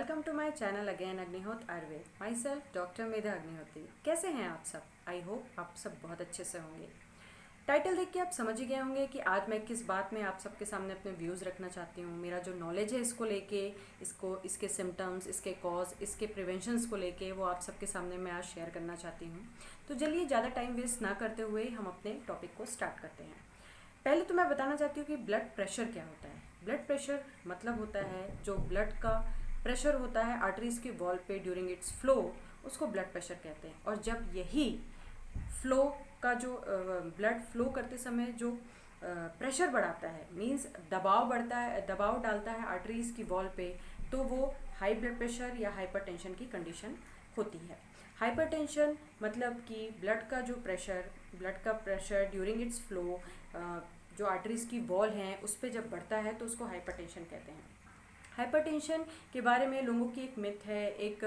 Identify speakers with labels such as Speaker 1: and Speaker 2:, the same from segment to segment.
Speaker 1: Welcome to my channel again Agnihotra Ayurveda. Myself doctor Medha Agnihotri. कैसे हैं आप सब? आई होप आप सब बहुत अच्छे से होंगे। टाइटल देख के आप समझ ही गए होंगे कि आज मैं किस बात में आप सबके सामने अपने व्यूज़ रखना चाहती हूँ। मेरा जो नॉलेज है इसको लेके, इसके सिम्टम्स, इसके कॉज, इसके प्रिवेंशंस को लेके वो आप सबके सामने मैं आज शेयर करना चाहती हूँ। तो चलिए ज़्यादा टाइम वेस्ट ना करते हुए हम अपने टॉपिक को स्टार्ट करते हैं। पहले तो मैं बताना चाहती हूँ कि ब्लड प्रेशर क्या होता है। ब्लड प्रेशर मतलब होता है जो ब्लड का प्रेशर होता है आर्टरीज के वॉल पे ड्यूरिंग इट्स फ्लो, उसको ब्लड प्रेशर कहते हैं। और जब यही फ्लो का जो ब्लड फ्लो करते समय जो प्रेशर बढ़ाता है, मींस दबाव बढ़ता है, दबाव डालता है आर्टरीज की वॉल पे, तो वो हाई ब्लड प्रेशर या हाइपरटेंशन की कंडीशन होती है। हाइपरटेंशन मतलब कि ब्लड का प्रेशर ड्यूरिंग इट्स फ्लो जो आर्टरीज की वॉल हैं उस पर जब बढ़ता है तो उसको हाइपरटेंशन कहते हैं। हाइपरटेंशन के बारे में लोगों की एक मिथ है, एक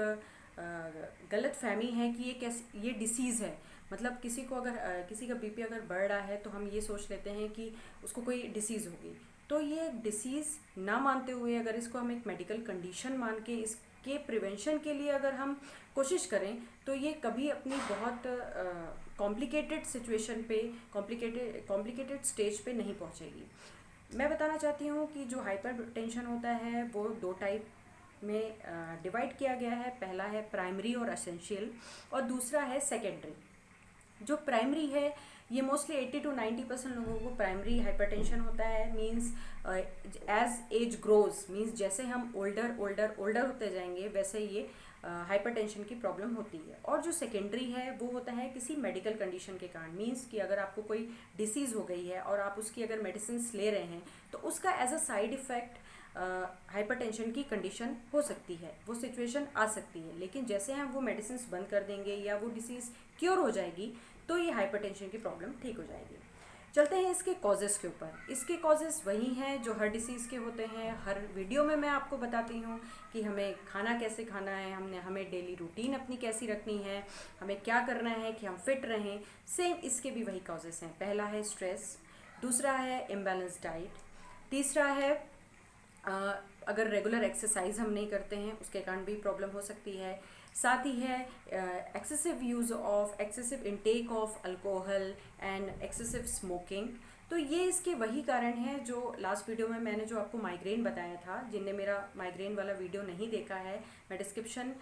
Speaker 1: गलत फहमी है कि ये डिसीज़ है। मतलब किसी का बीपी अगर बढ़ रहा है तो हम ये सोच लेते हैं कि उसको कोई डिसीज़ होगी। तो ये डिसीज़ ना मानते हुए अगर इसको हम एक मेडिकल कंडीशन मान के इसके प्रिवेंशन के लिए अगर हम कोशिश करें तो ये कभी अपनी बहुत कॉम्प्लिकेटेड सिचुएशन पे, कॉम्प्लिकेटेड स्टेज पे नहीं पहुंचेगी। मैं बताना चाहती हूँ कि जो हाइपरटेंशन होता है वो दो टाइप में डिवाइड किया गया है। पहला है प्राइमरी और एसेंशियल, और दूसरा है सेकेंडरी। जो प्राइमरी है ये मोस्टली 80 to 90% लोगों को प्राइमरी हाइपरटेंशन होता है। Means as age grows, means जैसे हम ओल्डर होते जाएंगे वैसे ये हाइपरटेंशन की प्रॉब्लम होती है। और जो सेकेंडरी है वो होता है किसी मेडिकल कंडीशन के कारण, मींस कि अगर आपको कोई डिसीज़ हो गई है और आप उसकी अगर मेडिसिन ले रहे हैं तो उसका as a side effect hypertension की कंडीशन हो सकती है, वो सिचुएशन आ सकती है। लेकिन जैसे हम वो मेडिसिन बंद कर देंगे या वो डिसीज़ क्योर हो जाएगी तो ये हाइपरटेंशन की प्रॉब्लम ठीक हो जाएगी। चलते हैं इसके कॉजेज़ के ऊपर। इसके कॉजेज़ वही हैं जो हर डिसीज़ के होते हैं। हर वीडियो में मैं आपको बताती हूँ कि हमें खाना कैसे खाना है, हमें डेली रूटीन अपनी कैसी रखनी है, हमें क्या करना है कि हम फिट रहें। सेम इसके भी वही कॉजेज़ हैं। पहला है स्ट्रेस, दूसरा है इम्बैलेंस डाइट, तीसरा है अगर रेगुलर एक्सरसाइज हम नहीं करते हैं उसके कारण भी प्रॉब्लम हो सकती है। साथ ही है excessive intake of alcohol and excessive smoking. तो ये इसके वही कारण हैं जो लास्ट वीडियो में मैंने जो आपको माइग्रेन बताया था। जिनने मेरा माइग्रेन वाला वीडियो नहीं देखा है, मैं डिस्क्रिप्शन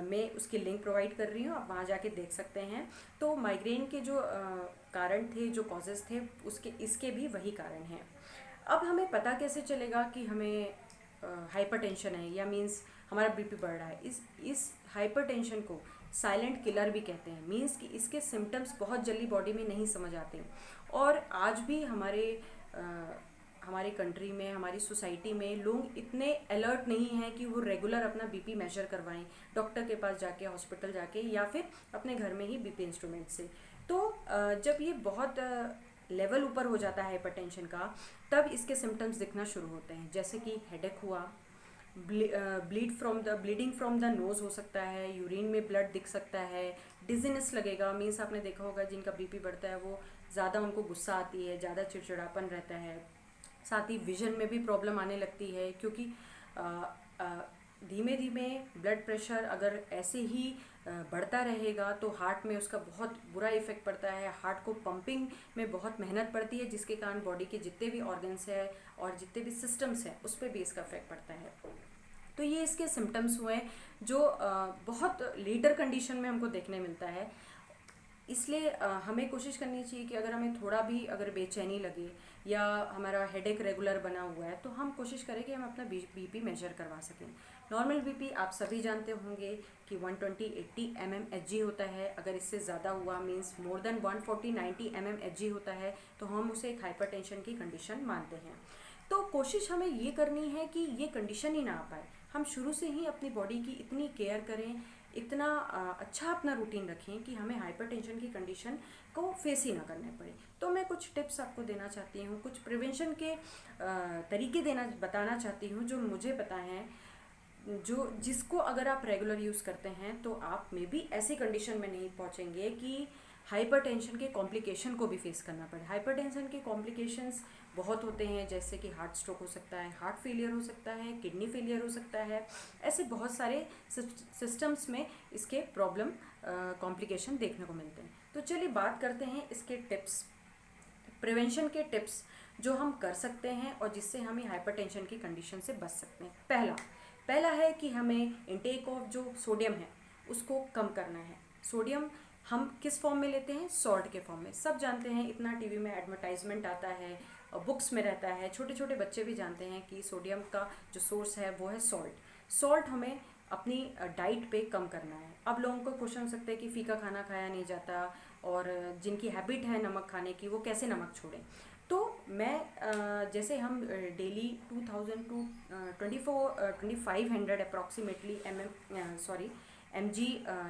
Speaker 1: में उसकी लिंक प्रोवाइड कर रही हूँ, आप वहाँ जाके देख सकते हैं। तो माइग्रेन के जो कारण थे, जो कॉजेज़ थे, इसके भी वही कारण हैं। अब हमें पता कैसे चलेगा कि हमें हाइपरटेंशन है या मींस हमारा बीपी बढ़ रहा है? इस हाइपरटेंशन को साइलेंट किलर भी कहते हैं। मींस कि इसके सिम्टम्स बहुत जल्दी बॉडी में नहीं समझ आते। और आज भी हमारे कंट्री में, हमारी सोसाइटी में लोग इतने अलर्ट नहीं हैं कि वो रेगुलर अपना बीपी मेजर करवाएं डॉक्टर के पास जाके, हॉस्पिटल जाके, या फिर अपने घर में ही बीपी इंस्ट्रूमेंट से। तो जब ये बहुत लेवल ऊपर हो जाता है हाइपरटेंशन का, तब इसके सिम्टम्स दिखना शुरू होते हैं, जैसे कि हेडेक हुआ, ब्लीडिंग फ्रॉम द नोज़ हो सकता है, यूरिन में ब्लड दिख सकता है, डिजीनेस लगेगा। मीन्स आपने देखा होगा जिनका बीपी बढ़ता है वो ज़्यादा, उनको गुस्सा आती है, ज़्यादा चिड़चिड़ापन रहता है। साथ ही विजन में भी प्रॉब्लम आने लगती है, क्योंकि धीमे धीमे ब्लड प्रेशर अगर ऐसे ही बढ़ता रहेगा तो हार्ट में उसका बहुत बुरा इफेक्ट पड़ता है। हार्ट को पंपिंग में बहुत मेहनत पड़ती है, जिसके कारण बॉडी के जितने भी ऑर्गन्स हैं और जितने भी सिस्टम्स हैं उस पर भी इसका इफेक्ट पड़ता है। तो ये इसके सिम्टम्स हुए जो बहुत लेटर कंडीशन में हमको देखने मिलता है। इसलिए हमें कोशिश करनी चाहिए कि अगर हमें थोड़ा भी अगर बेचैनी लगे या हमारा हेडेक रेगुलर बना हुआ है तो हम कोशिश करें कि हम अपना बीपी मेजर करवा सकें। नॉर्मल बीपी आप सभी जानते होंगे कि 120/80 mmHg होता है। अगर इससे ज़्यादा हुआ, मींस मोर देन 140/90 mmHg होता है, तो हम उसे एक हाइपरटेंशन की कंडीशन मानते हैं। तो कोशिश हमें ये करनी है कि ये कंडीशन ही ना आ पाए। हम शुरू से ही अपनी बॉडी की इतनी केयर करें, इतना अच्छा अपना रूटीन रखें कि हमें हाइपरटेंशन की कंडीशन को फेस ही ना करने पड़े। तो मैं कुछ टिप्स आपको देना चाहती हूँ, कुछ प्रिवेंशन के तरीके बताना चाहती हूँ जो मुझे पता है, जिसको अगर आप रेगुलर यूज़ करते हैं तो आप में भी ऐसी कंडीशन में नहीं पहुँचेंगे कि हाइपरटेंशन के कॉम्प्लिकेशन को भी फेस करना पड़े। हाइपरटेंशन के कॉम्प्लिकेशंस बहुत होते हैं, जैसे कि हार्ट स्ट्रोक हो सकता है, हार्ट फेलियर हो सकता है, किडनी फेलियर हो सकता है। ऐसे बहुत सारे सिस्टम्स में इसके प्रॉब्लम कॉम्प्लिकेशन देखने को मिलते हैं। तो चलिए बात करते हैं इसके टिप्स, प्रिवेंशन के टिप्स जो हम कर सकते हैं और जिससे हम हाइपरटेंशन की कंडीशन से बच सकते हैं। पहला है कि हमें इनटेक ऑफ जो सोडियम है उसको कम करना है। सोडियम हम किस फॉर्म में लेते हैं? सॉल्ट के फॉर्म में। सब जानते हैं, इतना टीवी में एडवर्टाइजमेंट आता है, बुक्स में रहता है, छोटे छोटे बच्चे भी जानते हैं कि सोडियम का जो सोर्स है वो है सॉल्ट। सॉल्ट हमें अपनी डाइट पे कम करना है। अब लोगों को क्वेश्चन हो सकता है कि फीका खाना खाया नहीं जाता और जिनकी हैबिट है नमक खाने की वो कैसे नमक छोड़ें। तो मैं जैसे हम daily 2000 to 2500 approximately mg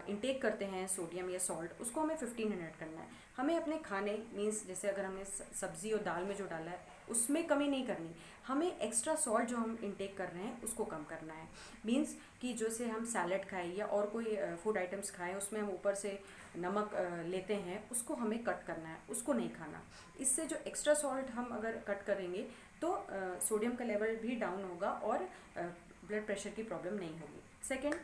Speaker 1: intake करते हैं सोडियम या सॉल्ट, उसको हमें 1500 करना है। हमें अपने खाने मीन्स जैसे अगर हमने सब्ज़ी और दाल में जो डाला है उसमें कमी नहीं करनी, हमें एक्स्ट्रा सॉल्ट जो हम इंटेक कर रहे हैं उसको कम करना है। मीन्स कि जैसे हम सैलड खाएं या और कोई फूड आइटम्स खाएं उसमें हम ऊपर से नमक लेते हैं, उसको हमें कट करना है, उसको नहीं खाना। इससे जो एक्स्ट्रा सॉल्ट हम अगर कट करेंगे तो सोडियम का लेवल भी डाउन होगा और ब्लड प्रेशर की प्रॉब्लम नहीं होगी। सेकेंड,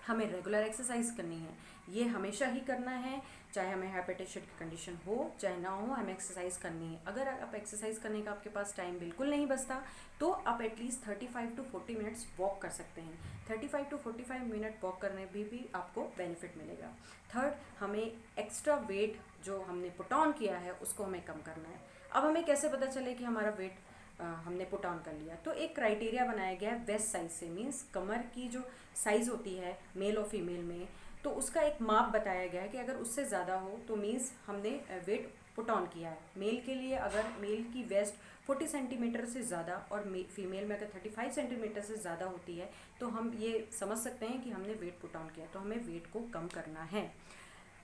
Speaker 1: हमें रेगुलर एक्सरसाइज करनी है, ये हमेशा ही करना है, चाहे हमें हाइपरटेंशन की कंडीशन हो चाहे ना हो, हमें एक्सरसाइज करनी है। अगर आप एक्सरसाइज करने का आपके पास टाइम बिल्कुल नहीं बचता तो आप एटलीस्ट 35 टू 40 मिनट्स वॉक कर सकते हैं। 35 टू 45 मिनट वॉक करने भी आपको बेनिफिट मिलेगा। थर्ड, हमें एक्स्ट्रा वेट जो हमने पुट ऑन किया है उसको हमें कम करना है। अब हमें कैसे पता चले कि हमारा वेट हमने पुट ऑन कर लिया? तो एक क्राइटेरिया बनाया गया है वेस्ट साइज से, मीन्स कमर की जो साइज़ होती है मेल और फीमेल में, तो उसका एक माप बताया गया है कि अगर उससे ज़्यादा हो तो मीन्स हमने वेट पुट ऑन किया है। मेल के लिए अगर मेल की वेस्ट 40 सेंटीमीटर से ज़्यादा और फीमेल में अगर 35 सेंटीमीटर से ज़्यादा होती है तो हम ये समझ सकते हैं कि हमने वेट पुट ऑन किया, तो हमें वेट को कम करना है।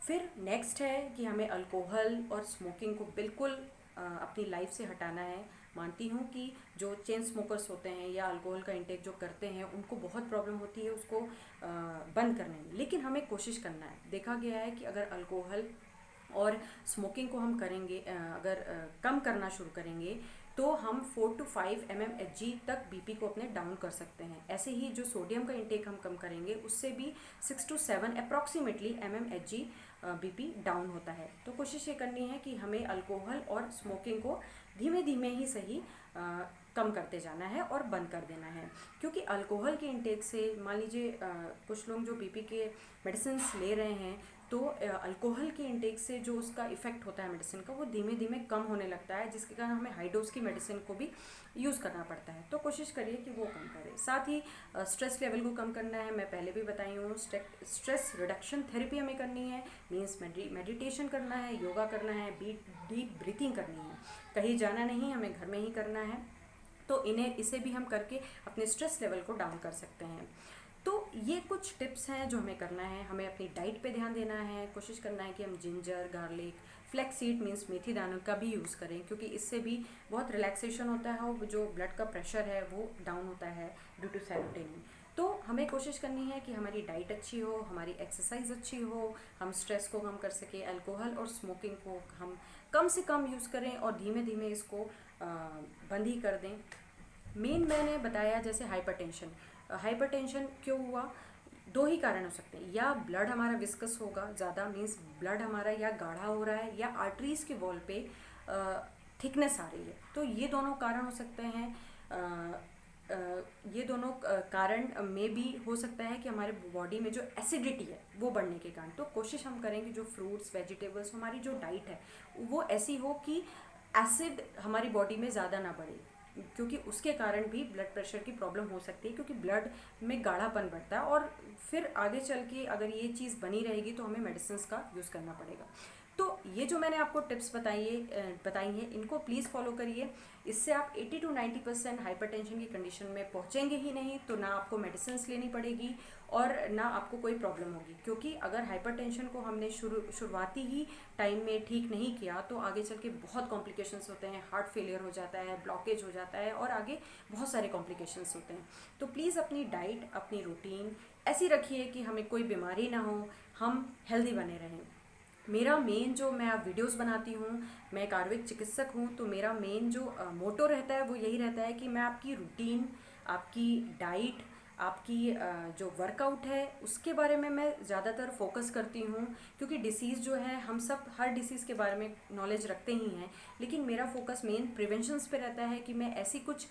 Speaker 1: फिर नेक्स्ट है कि हमें अल्कोहल और स्मोकिंग को बिल्कुल अपनी लाइफ से हटाना है। मानती हूँ कि जो चेन स्मोकर्स होते हैं या अल्कोहल का इंटेक जो करते हैं उनको बहुत प्रॉब्लम होती है उसको बंद करने में, लेकिन हमें कोशिश करना है। देखा गया है कि अगर अल्कोहल और स्मोकिंग को हम करेंगे, अगर कम करना शुरू करेंगे तो हम 4 to 5 mmHg तक बीपी को अपने डाउन कर सकते हैं। ऐसे ही जो सोडियम का इंटेक हम कम करेंगे उससे भी 6 to 7 approximately mmHg BP down होता है। तो कोशिश ये करनी है कि हमें अल्कोहल और स्मोकिंग को धीमे धीमे ही सही कम करते जाना है और बंद कर देना है। क्योंकि अल्कोहल के इंटेक से मान लीजिए कुछ लोग जो बीपी के मेडिसिन ले रहे हैं तो अल्कोहल के इंटेक से जो उसका इफ़ेक्ट होता है मेडिसिन का वो धीमे धीमे कम होने लगता है, जिसके कारण हमें हाई डोज की मेडिसिन को भी यूज़ करना पड़ता है। तो कोशिश करिए कि वो कम करें। साथ ही स्ट्रेस लेवल को कम करना है, मैं पहले भी बताई हूँ। स्ट्रेस रिडक्शन थेरेपी हमें करनी है, मीन्स मेडिटेशन करना है, योगा करना है, डीप ब्रीथिंग करनी है। कहीं जाना नहीं, हमें घर में ही करना है। तो इसे भी हम करके अपने स्ट्रेस लेवल को डाउन कर सकते हैं। तो ये कुछ टिप्स हैं जो हमें करना है। हमें अपनी डाइट पे ध्यान देना है, कोशिश करना है कि हम ginger, garlic, flax seed means मेथी दानों का भी यूज़ करें, क्योंकि इससे भी बहुत रिलैक्सेशन होता है और जो ब्लड का प्रेशर है वो डाउन होता है ड्यू टू सेरोटोनिन। तो हमें कोशिश करनी है कि हमारी डाइट अच्छी हो, हमारी एक्सरसाइज अच्छी हो, हम स्ट्रेस को कम कर सकें, अल्कोहल और स्मोकिंग को हम कम से कम यूज़ करें और धीमे धीमे इसको बंद ही कर दें। मैंने बताया जैसे हाइपरटेंशन क्यों हुआ, दो ही कारण हो सकते हैं, या ब्लड हमारा विस्कस होगा ज़्यादा, मीन्स ब्लड हमारा या गाढ़ा हो रहा है, या आर्टरीज़ के वॉल पे थिकनेस आ रही है। तो ये दोनों कारण हो सकते हैं। ये दोनों कारण में भी हो सकता है कि हमारे बॉडी में जो एसिडिटी है वो बढ़ने के कारण। तो कोशिश हम करेंगे जो फ्रूट्स, वेजिटेबल्स, हमारी जो डाइट है वो ऐसी हो कि एसिड हमारी बॉडी में ज़्यादा ना बढ़े, क्योंकि उसके कारण भी ब्लड प्रेशर की प्रॉब्लम हो सकती है, क्योंकि ब्लड में गाढ़ापन बढ़ता है और फिर आगे चल के अगर ये चीज़ बनी रहेगी तो हमें मेडिसिन का यूज़ करना पड़ेगा। तो ये जो मैंने आपको टिप्स बताई हैं इनको प्लीज़ फॉलो करिए। इससे आप 80 to 90% हाइपरटेंशन की कंडीशन में पहुँचेंगे ही नहीं, तो ना आपको मेडिसिन लेनी पड़ेगी और ना आपको कोई प्रॉब्लम होगी। क्योंकि अगर हाइपरटेंशन को हमने शुरुआती ही टाइम में ठीक नहीं किया तो आगे चल के बहुत कॉम्प्लिकेशंस होते हैं, हार्ट फेलियर हो जाता है, ब्लॉकेज हो जाता है और आगे बहुत सारे कॉम्प्लिकेशंस होते हैं। तो प्लीज़ अपनी डाइट, अपनी रूटीन ऐसी रखिए कि हमें कोई बीमारी ना हो, हम हेल्दी बने रहें। मेरा मेन जो मैं अब वीडियोस बनाती हूँ, मैं एक आयुर्वेद चिकित्सक हूँ, तो मेरा मेन जो मोटो रहता है वो यही रहता है कि मैं आपकी रूटीन, आपकी डाइट, आपकी जो वर्कआउट है उसके बारे में मैं ज़्यादातर फोकस करती हूँ। क्योंकि डिसीज़ जो है, हम सब हर डिसीज़ के बारे में नॉलेज रखते ही हैं, लेकिन मेरा फोकस मेन प्रिवेंशंस पे रहता है कि मैं ऐसी कुछ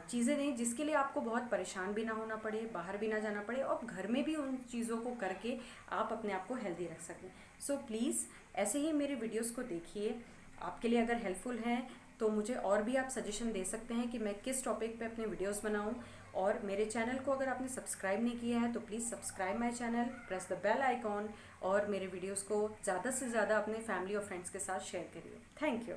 Speaker 1: चीज़ें दें जिसके लिए आपको बहुत परेशान भी ना होना पड़े, बाहर भी ना जाना पड़े, और घर में भी उन चीज़ों को करके आप अपने आप को हेल्दी रख सकें। सो प्लीज़ ऐसे ही मेरे वीडियोस को देखिए। आपके लिए अगर हेल्पफुल हैं तो मुझे और भी आप सजेशन दे सकते हैं कि मैं किस टॉपिक पे अपने वीडियोस बनाऊं। और मेरे चैनल को अगर आपने सब्सक्राइब नहीं किया है तो please subscribe my channel, press the bell icon, और मेरे वीडियोस को ज़्यादा से ज़्यादा अपने फैमिली और फ्रेंड्स के साथ शेयर करिए। Thank you.